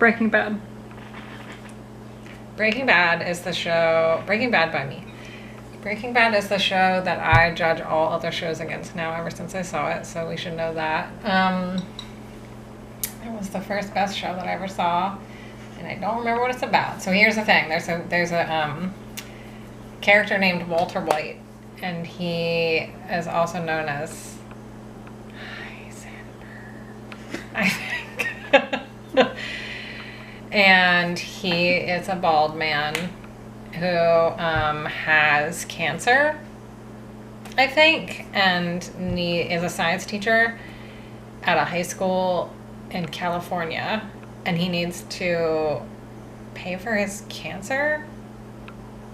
Breaking Bad. Breaking Bad is the show. Breaking Bad by me. Breaking Bad is the show that I judge all other shows against now ever since I saw it, so we should know that. It was the first best show that I ever saw, and I don't remember what it's about. So here's the thing. There's a character named Walter White, and he is also known as Heisenberg, I think. And he is a bald man who has cancer, I think, and he is a science teacher at a high school in California, and he needs to pay for his cancer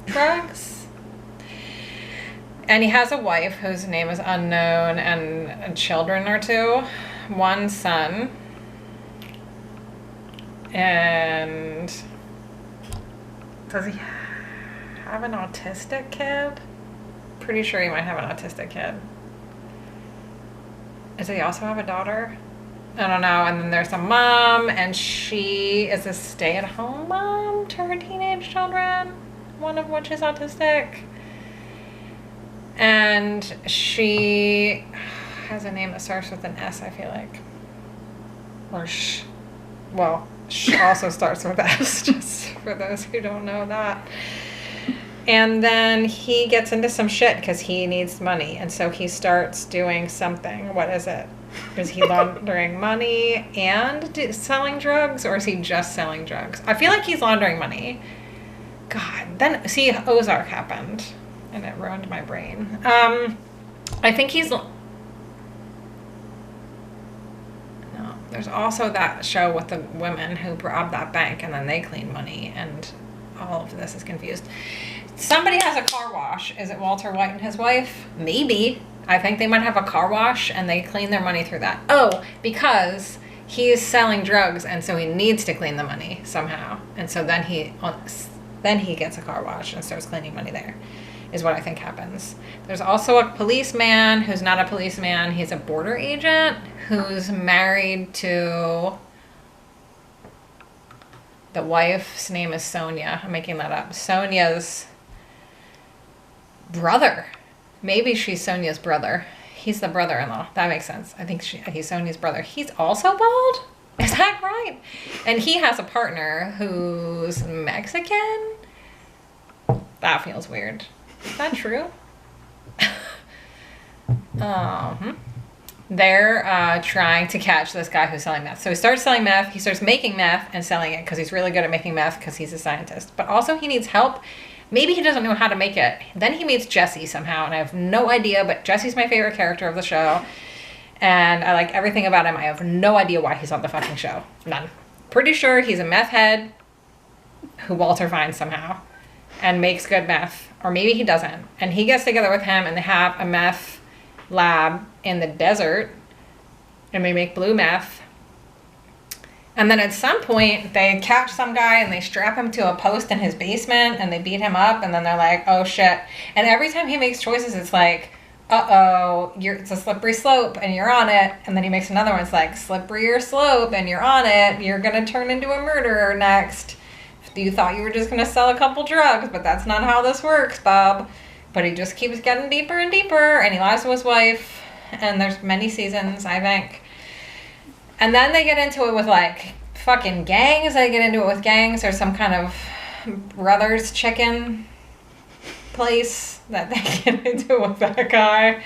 drugs. And he has a wife whose name is unknown, and children are two. One son. And does he have an autistic kid? Pretty sure he might have an autistic kid. Does he also have a daughter? I don't know. And then there's a mom, and she is a stay-at-home mom to her teenage children, one of which is autistic. And she has a name that starts with an S, I feel like. Or sh. Well, sh also starts with S, just for those who don't know that. And then he gets into some shit because he needs money. And so he starts doing something. What is it? Is he laundering money and selling drugs? Or is he just selling drugs? I feel like he's laundering money. God. Then, see, Ozark happened. And it ruined my brain. I think he's... No. There's also that show with the women who robbed that bank and then they clean money. And all of this is confused. Somebody has a car wash. Is it Walter White and his wife? Maybe. I think they might have a car wash and they clean their money through that. Oh, because he's selling drugs and so he needs to clean the money somehow. And so then he gets a car wash and starts cleaning money there, is what I think happens. There's also a policeman who's not a policeman. He's a border agent who's married to... The wife's name is Sonia. I'm making that up. Sonia's brother. Maybe she's Sonia's brother. He's the brother-in-law. That makes sense. I think he's Sonia's brother. He's also bald? Is that right? And he has a partner who's Mexican? That feels weird. Is that true? They're trying to catch this guy who's selling meth. So he starts selling meth. He starts making meth and selling it because he's really good at making meth because he's a scientist. But also he needs help. Maybe he doesn't know how to make it. Then he meets Jesse somehow, and I have no idea, but Jesse's my favorite character of the show. And I like everything about him. I have no idea why he's on the fucking show. None. Pretty sure he's a meth head who Walter finds somehow and makes good meth. Or maybe he doesn't. And he gets together with him and they have a meth lab in the desert and they make blue meth. And then at some point they catch some guy and they strap him to a post in his basement and they beat him up, and then they're like, oh shit. And every time he makes choices, it's like, uh-oh, it's a slippery slope and you're on it. And then he makes another one. It's like, slipperier slope and you're on it. You're going to turn into a murderer next. You thought you were just going to sell a couple drugs, but that's not how this works, Bob. But he just keeps getting deeper and deeper, and he lies to his wife. And there's many seasons, I think. And then they get into it with, like, fucking gangs. They get into it with gangs. There's some kind of Brothers chicken place that they get into with that guy.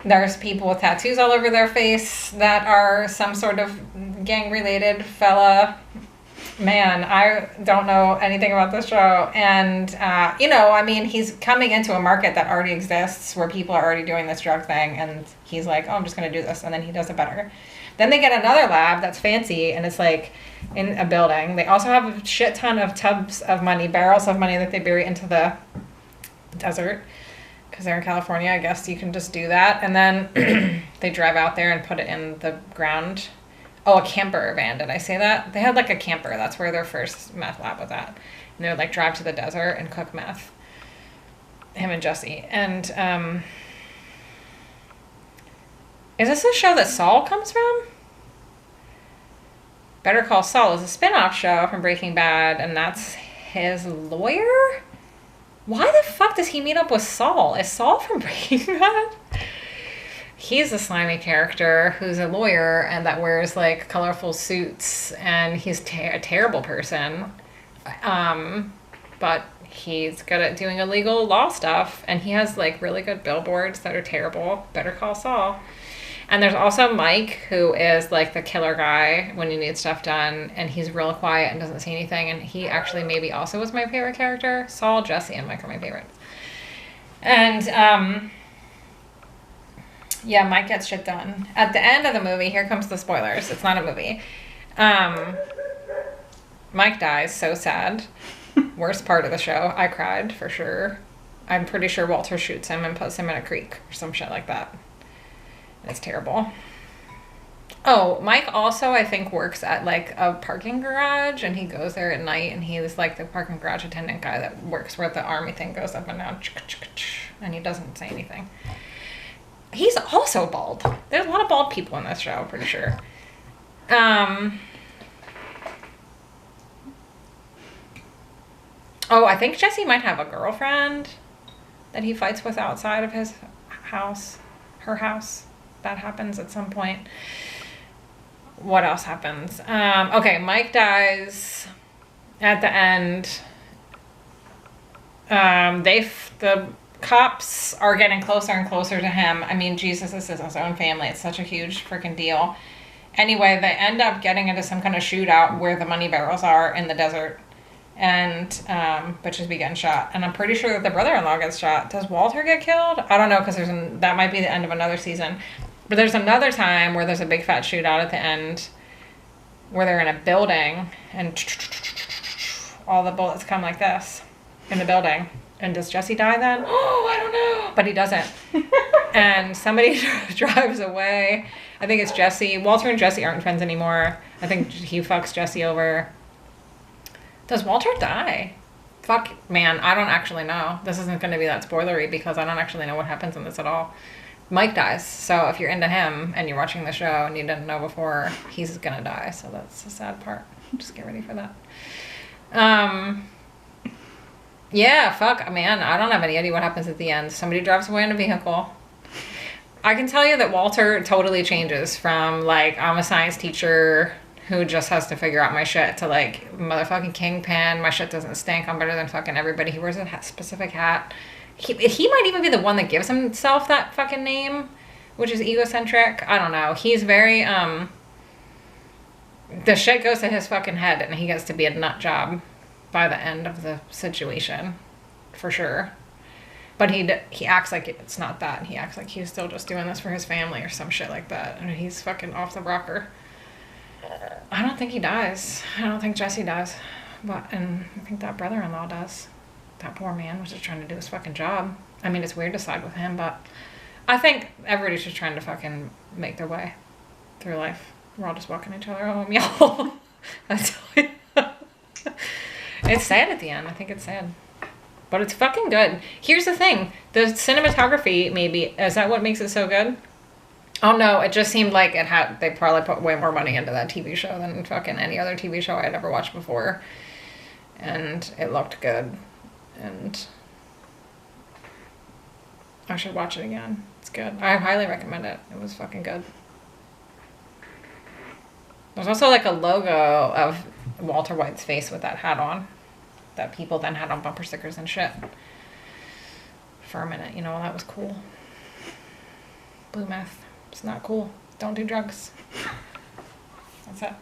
There's people with tattoos all over their face that are some sort of gang-related fella. Man, I don't know anything about this show. And, you know, I mean, he's coming into a market that already exists where people are already doing this drug thing. And he's like, oh, I'm just going to do this. And then he does it better. Then they get another lab that's fancy. And it's like in a building. They also have a shit ton of tubs of money, barrels of money that they bury into the desert. Because they're in California, I guess you can just do that. And then they drive out there and put it in the ground. Oh, a camper van. Did I say that? They had like a camper. That's where their first meth lab was at. And they would like drive to the desert and cook meth. Him and Jesse. And is this a show that Saul comes from? Better Call Saul is a spin-off show from Breaking Bad, and that's his lawyer? Why the fuck does he meet up with Saul? Is Saul from Breaking Bad? He's a slimy character who's a lawyer and that wears like colorful suits, and he's a terrible person. But he's good at doing illegal law stuff, and he has like really good billboards that are terrible. Better Call Saul. And there's also Mike, who is like the killer guy when you need stuff done, and he's real quiet and doesn't say anything, and he actually maybe also was my favorite character. Saul, Jesse, and Mike are my favorites. And yeah, Mike gets shit done. At the end of the movie, here comes the spoilers. It's not a movie. Mike dies, so sad. Worst part of the show. I cried for sure. I'm pretty sure Walter shoots him and puts him in a creek or some shit like that. It's terrible. Oh, Mike also, I think, works at like a parking garage, and he goes there at night, and he is like the parking garage attendant guy that works where the army thing goes up and down, and he doesn't say anything. He's also bald. There's a lot of bald people in this show, I'm pretty sure. Oh, I think Jesse might have a girlfriend that he fights with outside of his house, her house. That happens at some point. What else happens? Okay, Mike dies at the end. The cops are getting closer and closer to him. I mean, Jesus, this is his own family. It's such a huge freaking deal. Anyway, they end up getting into some kind of shootout where the money barrels are in the desert. And bitches be getting shot. And I'm pretty sure that the brother-in-law gets shot. Does Walter get killed? I don't know, because that might be the end of another season. But there's another time where there's a big fat shootout at the end where they're in a building and all the bullets come like this in the building. And does Jesse die then? Oh, I don't know. But he doesn't. And somebody drives away. I think it's Jesse. Walter and Jesse aren't friends anymore. I think he fucks Jesse over. Does Walter die? Fuck, man, I don't actually know. This isn't going to be that spoilery because I don't actually know what happens in this at all. Mike dies, so if you're into him and you're watching the show and you didn't know before, he's going to die, so that's the sad part. Just get ready for that. Yeah, fuck, man, I don't have any idea what happens at the end. Somebody drives away in a vehicle. I can tell you that Walter totally changes from, like, I'm a science teacher who just has to figure out my shit to, like, motherfucking kingpin. My shit doesn't stink. I'm better than fucking everybody. He wears a specific hat. He might even be the one that gives himself that fucking name, which is egocentric. I don't know. He's very, the shit goes to his fucking head, and he gets to be a nut job by the end of the situation, for sure. But he acts like it's not that. He acts like he's still just doing this for his family or some shit like that. And he's fucking off the rocker. I don't think he dies. I don't think Jesse dies. And I think that brother-in-law does. That poor man was just trying to do his fucking job. I mean, it's weird to side with him, but I think everybody's just trying to fucking make their way through life. We're all just walking each other home, y'all. That's it's sad at the end. I think it's sad. But it's fucking good. Here's the thing. The cinematography, maybe, is that what makes it so good? Oh no, it just seemed like they probably put way more money into that TV show than fucking any other TV show I had ever watched before. And it looked good. And I should watch it again. It's good. I highly recommend it. It was fucking good. There's also like a logo of Walter White's face with that hat on that people then had on bumper stickers and shit for a minute. You know, that was cool. Blue meth. It's not cool. Don't do drugs. That's it.